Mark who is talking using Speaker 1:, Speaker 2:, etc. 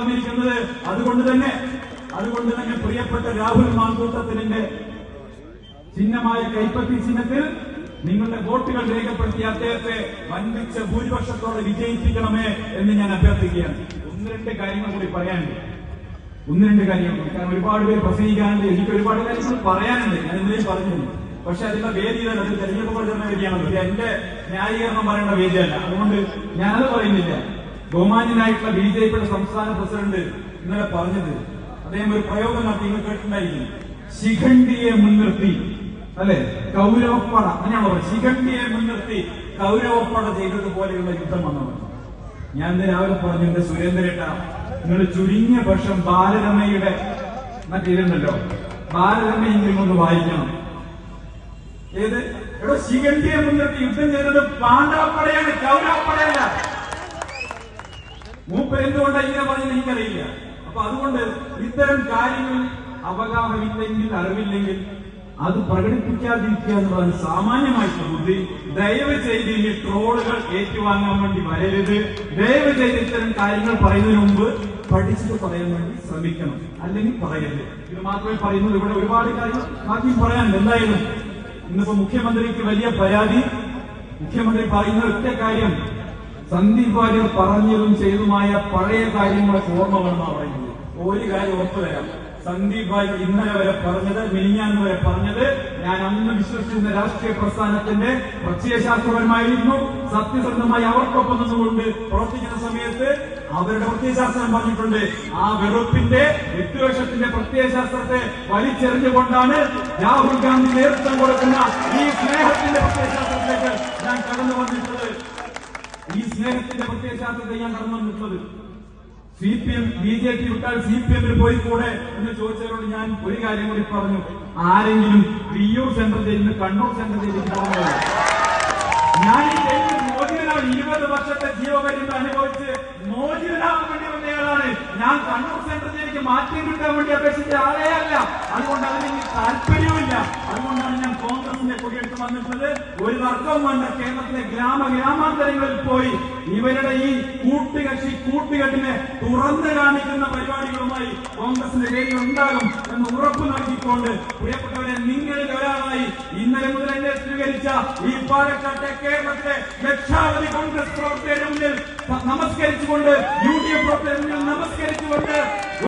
Speaker 1: വന്നിരിക്കുന്നത്. അതുകൊണ്ട് തന്നെ പ്രിയപ്പെട്ട രാഹുൽ മാങ്കൂട്ടത്തിന്റെ ചിഹ്നമായ കൈപ്പത്തി ചിഹ്നത്തിൽ നിങ്ങളുടെ വോട്ടുകൾ രേഖപ്പെടുത്തി അദ്ദേഹത്തെ വൻപിച്ച ഭൂരിപക്ഷത്തോടെ വിജയിപ്പിക്കണമേ എന്ന് ഞാൻ അഭ്യർത്ഥിക്കുകയാണ്. ഒന്ന് രണ്ട് കാര്യങ്ങൾ കൂടി പറയാനുണ്ട്. കാരണം ഒരുപാട് പേര് പ്രസംഗിക്കാനുണ്ട്, എനിക്ക് ഒരുപാട് കാര്യങ്ങൾ പറയാനുണ്ട്. ഞാൻ ഇന്നലെയും പറഞ്ഞിരുന്നു. പക്ഷെ അതിന്റെ വേദിയാണ്, അത് തെരഞ്ഞെടുപ്പ് പ്രചരണ വേദിയാണല്ലോ. എന്റെ ന്യായീകരണം പറയേണ്ട വേദിയല്ല. അതുകൊണ്ട് ഞാനത് പറയുന്നില്ല. ബഹുമാന്യനായിട്ടുള്ള BJPയുടെ സംസ്ഥാന പ്രസിഡന്റ് ഇന്നലെ പറഞ്ഞത്, അദ്ദേഹം ഒരു പ്രയോഗം നടത്തി, നിങ്ങൾ കേട്ടിട്ടുണ്ടായിരിക്കും. ശിഖണ്ഡിയെ മുൻനിർത്തി, അല്ലെ, കൗരവപ്പട, അങ്ങനെയാണോ പറയുന്നത്? ശിഖണ്ഡിയെ മുൻനിർത്തി കൗരവപ്പട ചെയ്തതുപോലെയുള്ള യുദ്ധം വന്നവർ. ഞാൻ ഇന്ന് രാവിലെ പറഞ്ഞു, എന്റെ സുരേന്ദ്രേട്ട, നിങ്ങൾ ചുരുങ്ങിയ പക്ഷം ബാലരമയുടെ മറ്റേതുണ്ടല്ലോ, ബാലരമയെങ്കിലും ഒന്ന് വായിക്കണം. ഏത് ഇവിടെ ശിഖണ്ഡിയെ മുൻനിർത്തി യുദ്ധം ചെയ്തത് പാണ്ഡവപ്പടയാണ്, കൗരവപ്പടയല്ല. മൂപ്പർ എന്തുകൊണ്ടാണ് ഇങ്ങനെ പറഞ്ഞത് എനിക്കറിയില്ല. അപ്പൊ അതുകൊണ്ട് ഇത്തരം കാര്യങ്ങളിൽ അവഗാഹമില്ലെങ്കിൽ, അറിവില്ലെങ്കിൽ അത് പ്രകടിപ്പിക്കാതിരിക്കുക എന്നുള്ളതാണ് സാമാന്യമായിട്ടുള്ള ബുദ്ധി. ദയവ് ചെയ്ത് ഈ ട്രോളുകൾ ഏറ്റുവാങ്ങാൻ വേണ്ടി വരരുത്. ദയവ് ചെയ്ത് ഇത്തരം കാര്യങ്ങൾ പറയുന്നതിന് മുമ്പ് പഠിച്ചിട്ട് പറയാൻ വേണ്ടി ശ്രമിക്കണം, അല്ലെങ്കിൽ പറയരുത്. ഇത് മാത്രമേ പറയുന്നുള്ളൂ. ഇവിടെ ഒരുപാട് കാര്യങ്ങൾ ബാക്കി പറയാനുണ്ട്. എന്തായാലും ഇന്നിപ്പോ മുഖ്യമന്ത്രിക്ക് വലിയ പരാതി. മുഖ്യമന്ത്രി പറയുന്ന ഒറ്റ കാര്യം, സന്ദീപ് വാര്യർ പറഞ്ഞതും ചെയ്തതുമായ പഴയ കാര്യങ്ങളൊക്കെ ഓർമ്മ വേണമെന്നാണ് പറയുന്നത്. ഒരു കാര്യം ഉറപ്പു തരാം, സന്ദീപ് വാര്യർ ഇന്നലെ വരെ പറഞ്ഞത്, മിനിഞ്ഞാന്ന് വരെ പറഞ്ഞത്, ഞാൻ അന്ന് വിശ്വസിച്ചിരുന്ന രാഷ്ട്രീയ പ്രസ്ഥാനത്തിന്റെ പ്രത്യയശാസ്ത്രപരമായിരുന്നു. സത്യസന്ധമായി അവർക്കൊപ്പം നിന്നുകൊണ്ട് പ്രവർത്തിക്കുന്ന സമയത്ത് അവരുടെ പ്രത്യയശാസ്ത്രം പറഞ്ഞിട്ടുണ്ട്. ആ വെറുപ്പിന്റെ, വിദ്വേഷത്തിന്റെ പ്രത്യയശാസ്ത്രത്തെ വലിച്ചെറിഞ്ഞുകൊണ്ടാണ് രാഹുൽ ഗാന്ധി നേതൃത്വം കൊടുക്കുന്ന ഈ സ്നേഹത്തിന്റെ പ്രത്യയശാസ്ത്രത്തിലേക്ക് ഞാൻ കടന്നു വന്നിട്ടുള്ളത്. CPM BJP വിട്ടാൽ CPM-ൽ പോയിക്കൂടെ എന്ന് ചോദിച്ചവരോട് ഞാൻ ഒരു കാര്യം കൂടി പറഞ്ഞു. ആരെങ്കിലും വിയ്യൂർ സെൻട്രൽ ജയിലിൽ കണ്ണൂർ സെൻട്രൽ ജയിലിലേക്ക് പോകുന്നത്? ഞാൻ ഈ ജയിലിൽ മോചിതനാണ്. 20 വർഷത്തെ ജീവപര്യന്തം അനുഭവിച്ച് മോചിതനാവാൻ വേണ്ടി വന്നയാളാണ് ഞാൻ. കണ്ണൂർ സെൻട്രൽ ജയിലിലേക്ക് മാറ്റി കിട്ടാൻ വേണ്ടി അപേക്ഷിച്ച ആളേ അല്ല. അതുകൊണ്ട് അതിന് താല്പര്യവുമില്ല. അതുകൊണ്ടാണ് ഞാൻ കോൺഗ്രസിന്റെ കൊടിയെടുത്ത് വന്നിട്ടുള്ളത്. ഒരു തർക്കവും വേണ്ട. കേരളത്തിലെ ഗ്രാമാന്തരങ്ങളിൽ പോയി ഇവരുടെ ഈ കൂട്ടുകെട്ടിനെ തുറന്നു കാണിക്കുന്ന പരിപാടികളുമായി കോൺഗ്രസിന്റെ പേരിൽ ഉണ്ടാകും എന്ന് ഉറപ്പ് നൽകിക്കൊണ്ട്, പ്രിയപ്പെട്ടവരെ, നിങ്ങളിൽ ഒരാളായി ഇന്നലെ മുതൽ എന്നെ സ്വീകരിച്ച ഈ പാലക്കാട്ടെ കേരളത്തിലെ ലക്ഷാവധി കോൺഗ്രസ് പ്രവർത്തകരുടെ മുന്നിൽ നമസ്കരിച്ചുകൊണ്ട്, UDF പ്രവർത്തകരുടെ മുന്നിൽ നമസ്കരിച്ചുകൊണ്ട്